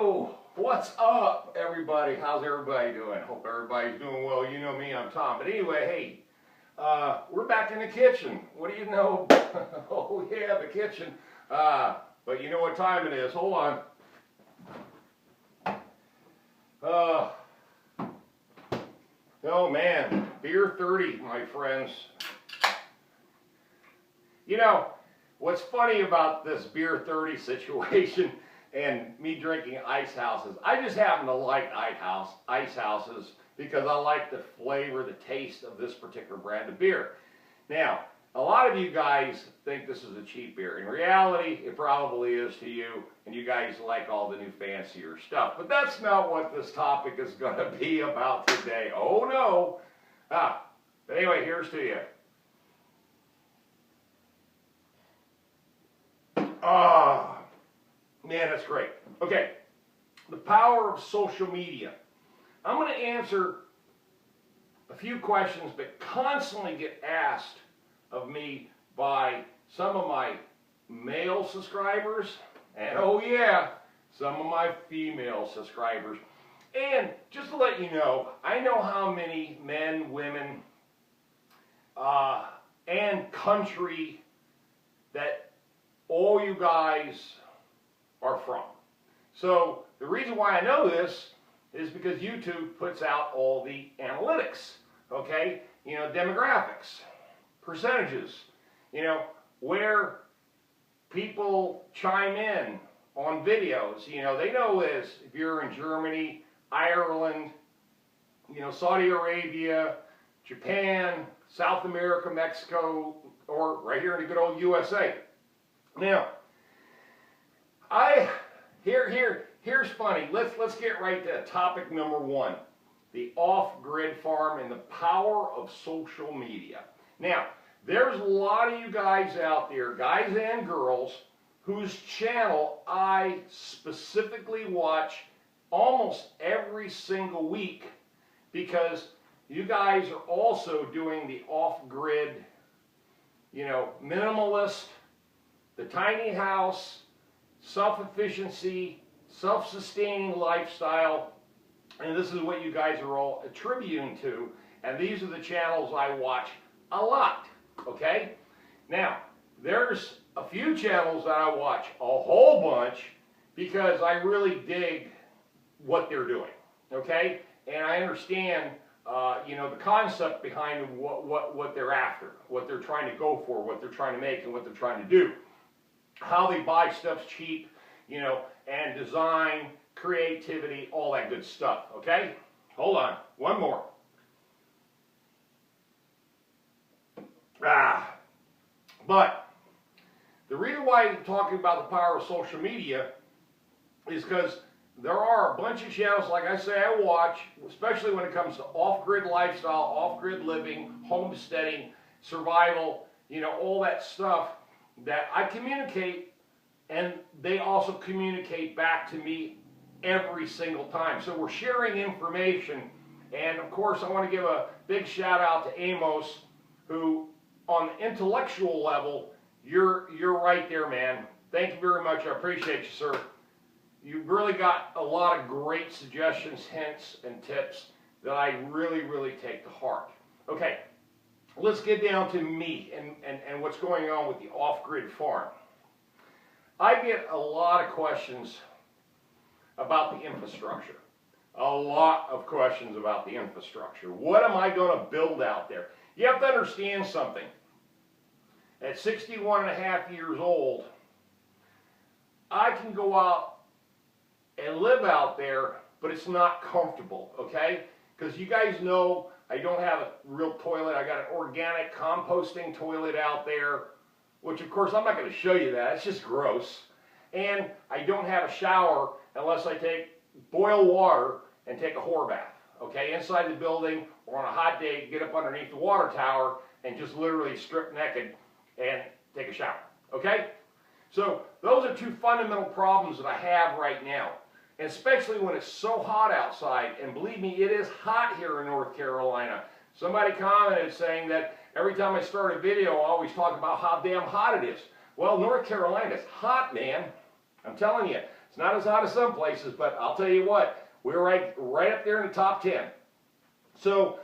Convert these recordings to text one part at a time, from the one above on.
Yo, what's up, everybody? How's everybody doing? Hope everybody's doing well. You know me, I'm Tom. But anyway, hey, we're back in the kitchen. What do you know? Oh yeah, the kitchen. But you know what time it is? Hold on. Oh man, beer 30, my friends. You know, what's funny about this beer 30 situation and me drinking ice houses, I just happen to like ice houses because I like the flavor, the taste of this particular brand of beer. Now, a lot of you guys think this is a cheap beer. In reality, it probably is to you, and you guys like all the new fancier stuff. But that's not what this topic is going to be about today. Oh no! But anyway, here's to you. Man, that's great. Okay, the power of social media. I'm going to answer a few questions that constantly get asked of me by some of my male subscribers, and oh yeah, some of my female subscribers. And just to let you know, I know how many men, women, and country that all you guys are from. So the reason why I know this is because YouTube puts out all the analytics, okay? You know, demographics, percentages, you know, where people chime in on videos. You know, they know this if you're in Germany, Ireland, you know, Saudi Arabia, Japan, South America, Mexico, or right here in the good old USA. Now, here's funny. Let's get right to topic number one, the off-grid farm and the power of social media. Now, there's a lot of you guys out there, guys and girls, whose channel I specifically watch almost every single week because you guys are also doing the off-grid, you know, minimalist, the tiny house, self-efficiency, self-sustaining lifestyle, and this is what you guys are all attributing to, and these are the channels I watch a lot, okay? Now, there's a few channels that I watch a whole bunch because I really dig what they're doing, okay? And I understand, you know, the concept behind what they're after, what they're trying to go for, what they're trying to make, and what they're trying to do. How they buy stuff's cheap, you know, and design, creativity, all that good stuff, okay? Hold on, one more. But the reason why I'm talking about the power of social media is because there are a bunch of channels, like I say, I watch, especially when it comes to off-grid lifestyle, off-grid living, homesteading, survival, you know, all that stuff that I communicate, and they also communicate back to me every single time. So we're sharing information, and of course I want to give a big shout out to AMOS, who on the intellectual level, you're right there, man. Thank you very much. I appreciate you, sir. You've really got a lot of great suggestions, hints, and tips that I really take to heart. Okay, let's get down to me and what's going on with the off-grid farm. I get a lot of questions about the infrastructure. A lot of questions about the infrastructure. What am I going to build out there? You have to understand something. At 61 and a half years old, I can go out and live out there, but it's not comfortable, okay? Because you guys know I don't have a real toilet. I got an organic composting toilet out there, which of course I'm not going to show you that. It's just gross. And I don't have a shower unless I boil water and take a whore bath, okay? Inside the building or on a hot day, get up underneath the water tower and just literally strip naked and take a shower, okay? So those are two fundamental problems that I have right now. And especially when it's so hot outside, and believe me, it is hot here in North Carolina. Somebody commented saying that every time I start a video, I always talk about how damn hot it is. Well, North Carolina's hot, man. I'm telling you, It's not as hot as some places, but I'll tell you what, we're right up there in the top 10. So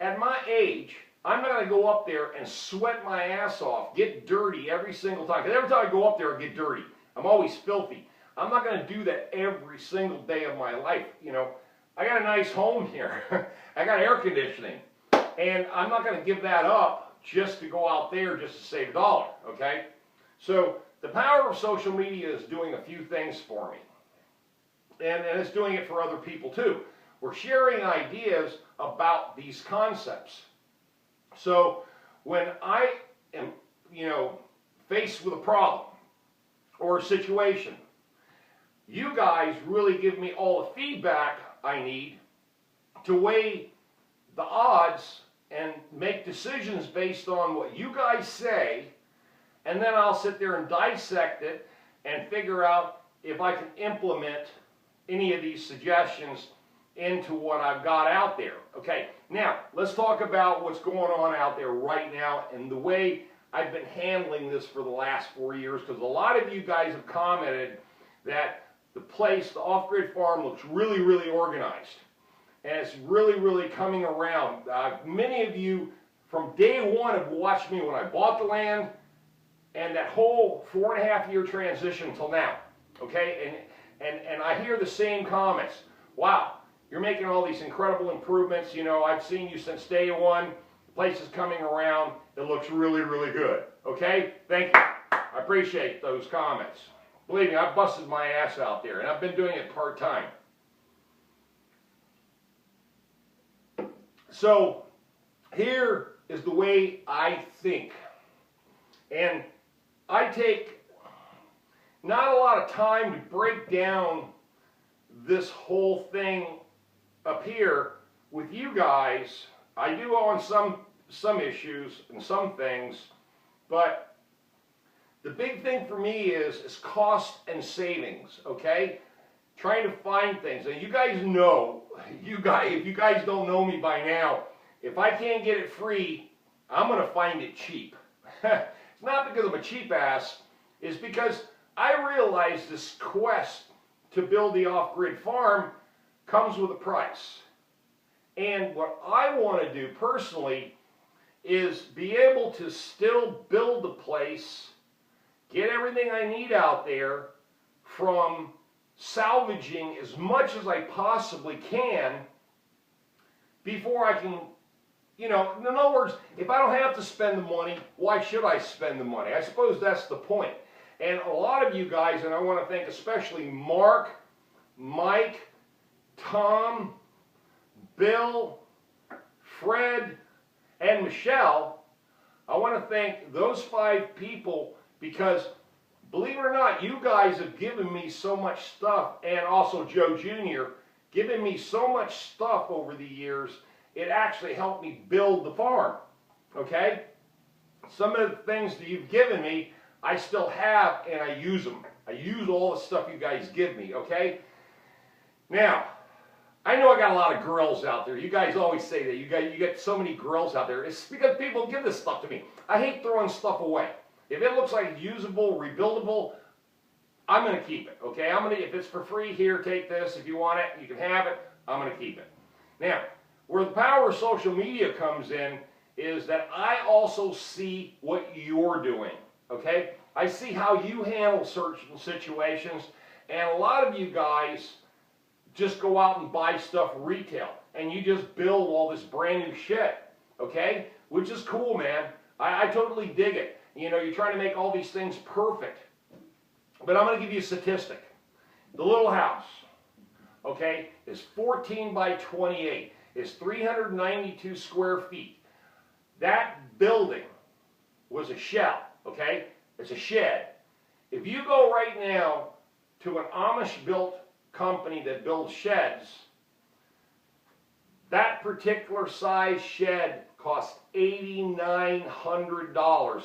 at my age, I'm not going to go up there and sweat my ass off, get dirty every single time. Because every time I go up there, I get dirty. I'm always filthy. I'm not going to do that every single day of my life. You know, I got a nice home here. I got air conditioning. And I'm not going to give that up just to go out there just to save a dollar, okay? So the power of social media is doing a few things for me. And it's doing it for other people too. We're sharing ideas about these concepts. So when I am, you know, faced with a problem or a situation, you guys really give me all the feedback I need to weigh the odds and make decisions based on what you guys say, and then I'll sit there and dissect it and figure out if I can implement any of these suggestions into what I've got out there. Okay, now let's talk about what's going on out there right now and the way I've been handling this for the last 4 years, because a lot of you guys have commented that the place, the off-grid farm, looks really, really organized. And it's really, really coming around. Many of you from day one have watched me when I bought the land and that whole 4.5 year transition till now. Okay, and I hear the same comments. Wow, you're making all these incredible improvements. You know, I've seen you since day one. The place is coming around. It looks really, really good. Okay, thank you. I appreciate those comments. Believe me, I've busted my ass out there, and I've been doing it part-time. So here is the way I think. And I take not a lot of time to break down this whole thing up here with you guys. I do on some issues and some things, but the big thing for me is cost and savings, okay? Trying to find things. And you guys know, if you guys don't know me by now, if I can't get it free, I'm going to find it cheap. It's not because I'm a cheap ass, it's because I realize this quest to build the off-grid farm comes with a price. And what I want to do personally is be able to still build the place, get everything I need out there, from salvaging as much as I possibly can before I can, you know, in other words, if I don't have to spend the money, why should I spend the money? I suppose that's the point. And a lot of you guys, and I want to thank especially Mark, Mike, Tom, Bill, Fred, and Michelle, I want to thank those 5 people because, believe it or not, you guys have given me so much stuff, and also Joe Jr., given me so much stuff over the years, it actually helped me build the farm, okay? Some of the things that you've given me, I still have, and I use them. I use all the stuff you guys give me, okay? Now, I know I got a lot of girls out there. You guys always say that. You get so many girls out there. It's because people give this stuff to me. I hate throwing stuff away. If it looks like usable, rebuildable, I'm going to keep it, okay? If it's for free, here, take this. If you want it, you can have it. I'm going to keep it. Now, where the power of social media comes in is that I also see what you're doing, okay? I see how you handle certain situations, and a lot of you guys just go out and buy stuff retail, and you just build all this brand new shit, okay? Which is cool, man. I totally dig it. You know, you're trying to make all these things perfect. But I'm going to give you a statistic. The little house, okay, is 14 by 28. It's 392 square feet. That building was a shell, okay? It's a shed. If you go right now to an Amish-built company that builds sheds, that particular size shed costs $8,900.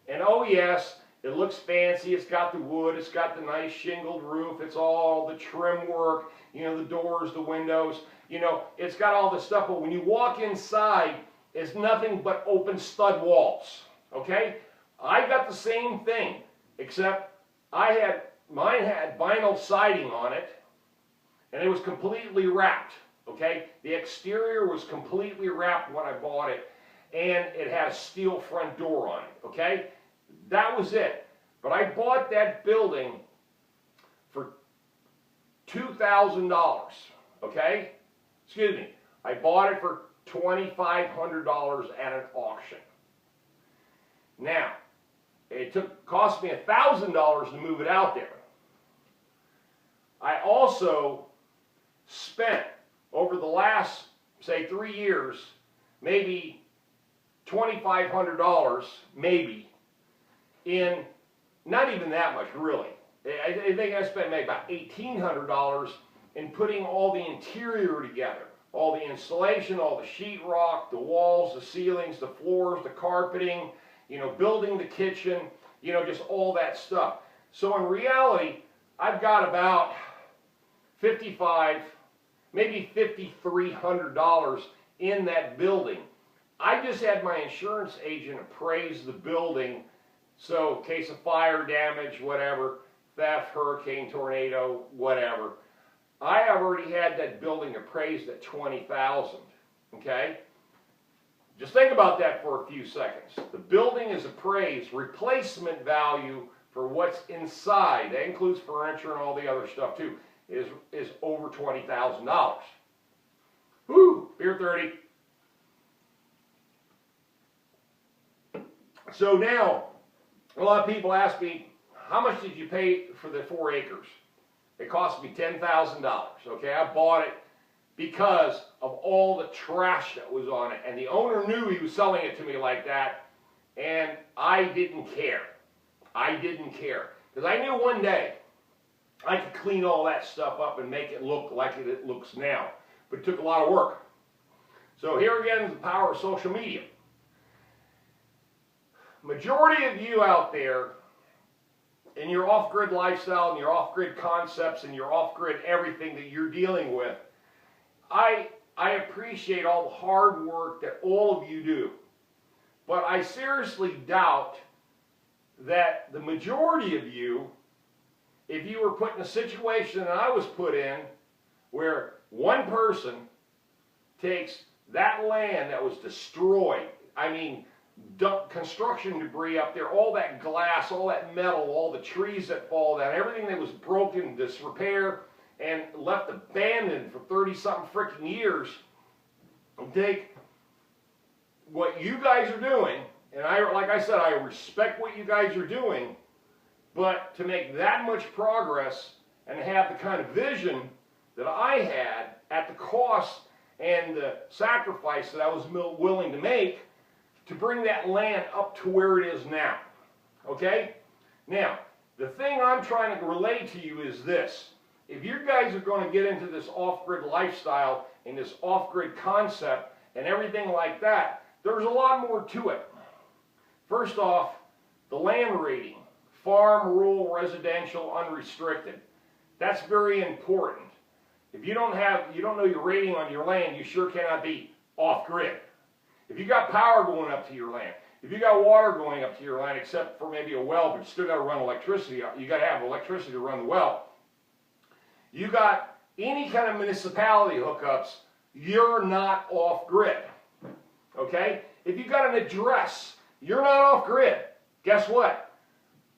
And oh yes, it looks fancy, it's got the wood, it's got the nice shingled roof, it's all the trim work, you know, the doors, the windows, you know, it's got all this stuff, but when you walk inside, it's nothing but open stud walls, okay? I got the same thing, except I had mine had vinyl siding on it, and it was completely wrapped, okay? The exterior was completely wrapped when I bought it, and it had a steel front door on it, okay? That was it. But I bought that building for $2,000, okay? Excuse me. I bought it for $2,500 at an auction. Now, it cost me $1,000 to move it out there. I also spent, over the last, say, 3 years, maybe $2,500, maybe, in, not even that much, really. I think I spent maybe about $1,800 in putting all the interior together. All the insulation, all the sheetrock, the walls, the ceilings, the floors, the carpeting, you know, building the kitchen, you know, just all that stuff. So in reality, I've got about $5,500, maybe $5,300 in that building. I just had my insurance agent appraise the building, so in case of fire damage, whatever, theft, hurricane, tornado, whatever. I have already had that building appraised at $20,000, okay? Just think about that for a few seconds. The building is appraised, replacement value for what's inside, that includes furniture and all the other stuff too, is over $20,000. Whew, beer 30. So now, a lot of people ask me, how much did you pay for the 4 acres? It cost me $10,000, okay? I bought it because of all the trash that was on it. And the owner knew he was selling it to me like that, and I didn't care. I didn't care. Because I knew one day I could clean all that stuff up and make it look like it looks now. But it took a lot of work. So here again is the power of social media. Majority of you out there, in your off-grid lifestyle and your off-grid concepts and your off-grid everything that you're dealing with, I appreciate all the hard work that all of you do. But I seriously doubt that the majority of you, if you were put in a situation that I was put in, where one person takes that land that was destroyed, I mean, construction debris up there, all that glass, all that metal, all the trees that fall down, everything that was broken, disrepair, and left abandoned for 30-something freaking years, and take what you guys are doing, and like I said, I respect what you guys are doing, but to make that much progress and have the kind of vision that I had at the cost and the sacrifice that I was willing to make, to bring that land up to where it is now, okay? Now, the thing I'm trying to relate to you is this. If you guys are going to get into this off-grid lifestyle and this off-grid concept and everything like that, there's a lot more to it. First off, the land rating, farm, rural, residential, unrestricted. That's very important. If you don't know your rating on your land, you sure cannot be off-grid. If you got power going up to your land, if you got water going up to your land, except for maybe a well, but you still got to run electricity, you got to have electricity to run the well. You got any kind of municipality hookups, you're not off-grid, okay? If you got an address, you're not off-grid. Guess what?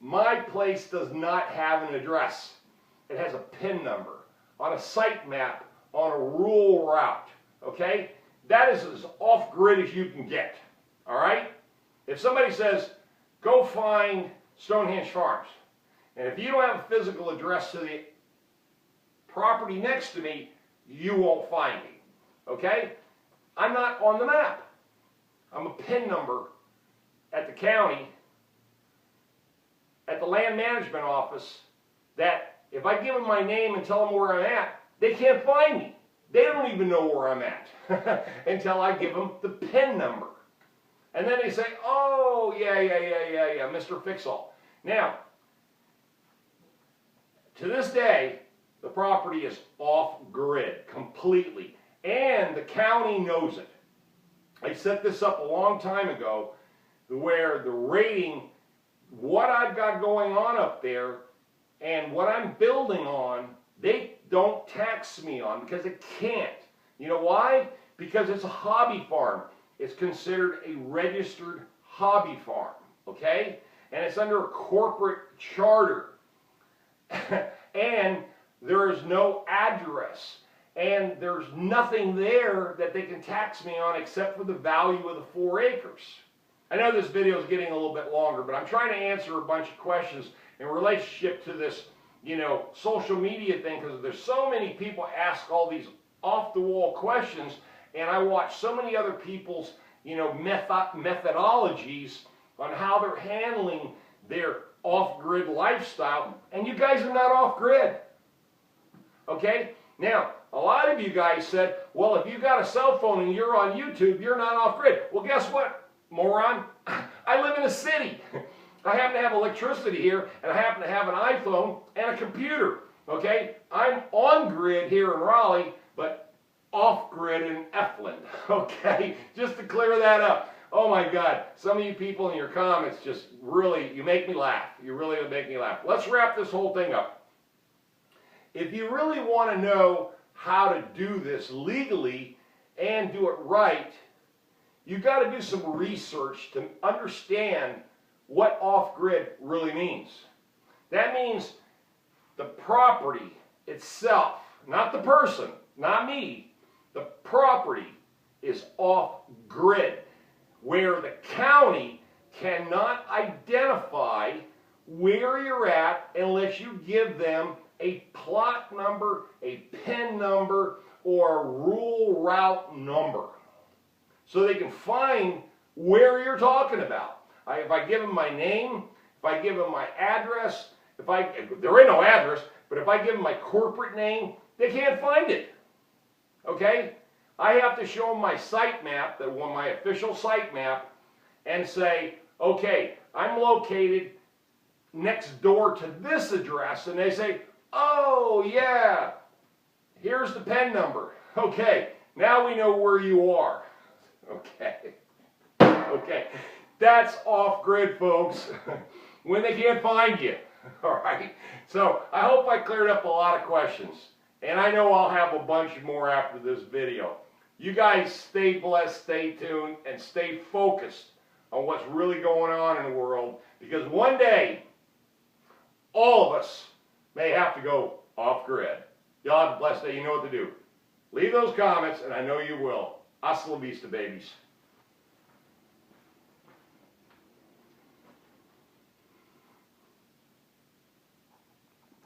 My place does not have an address. It has a PIN number on a site map on a rural route, okay? That is as off-grid as you can get, all right? If somebody says, go find Stonehenge Farms, and if you don't have a physical address to the property next to me, you won't find me, okay? I'm not on the map. I'm a PIN number at the county, at the land management office, that if I give them my name and tell them where I'm at, they can't find me. They don't even know where I'm at until I give them the PIN number. And then they say, oh, yeah, Mr. Fix-All. Now, to this day, the property is off-grid completely, and the county knows it. I set this up a long time ago where the rating, what I've got going on up there, And what I'm building on, they don't tax me on because it can't. You know why? Because it's a hobby farm. It's considered a registered hobby farm, okay? And it's under a corporate charter. And there is no address. And there's nothing there that they can tax me on except for the value of the 4 acres. I know this video is getting a little bit longer, but I'm trying to answer a bunch of questions in relationship to this, social media thing, because there's so many people ask all these off-the-wall questions, and I watch so many other people's, methodologies on how they're handling their off-grid lifestyle, and you guys are not off-grid. Okay? Now, a lot of you guys said, well, if you got a cell phone and you're on YouTube, you're not off-grid. Well, guess what, moron? I live in a city. I happen to have electricity here, and I happen to have an iPhone and a computer. Okay? I'm on-grid here in Raleigh, but off-grid in Efland. Okay? Just to clear that up. Oh my God, some of you people in your comments just really, you make me laugh. You really make me laugh. Let's wrap this whole thing up. If you really want to know how to do this legally and do it right, you've got to do some research to understand what off-grid really means. That means the property itself, not the person, not me, the property is off-grid, where the county cannot identify where you're at unless you give them a plot number, a PIN number, or a rural route number, so they can find where you're talking about. If I give them my name, if I give them my address, if there ain't no address, but if I give them my corporate name, they can't find it. Okay? I have to show them my site map, my official site map, and say, okay, I'm located next door to this address, and they say, oh yeah, here's the PIN number. Okay, now we know where you are. Okay, okay, that's off-grid, folks, when they can't find you. All right, so I hope I cleared up a lot of questions, and I know I'll have a bunch more after this video. You guys stay blessed, stay tuned, and stay focused on what's really going on in the world, because one day, all of us may have to go off-grid. Y'all have a blessed day. You know what to do. Leave those comments, and I know you will. Hasta la vista, babies.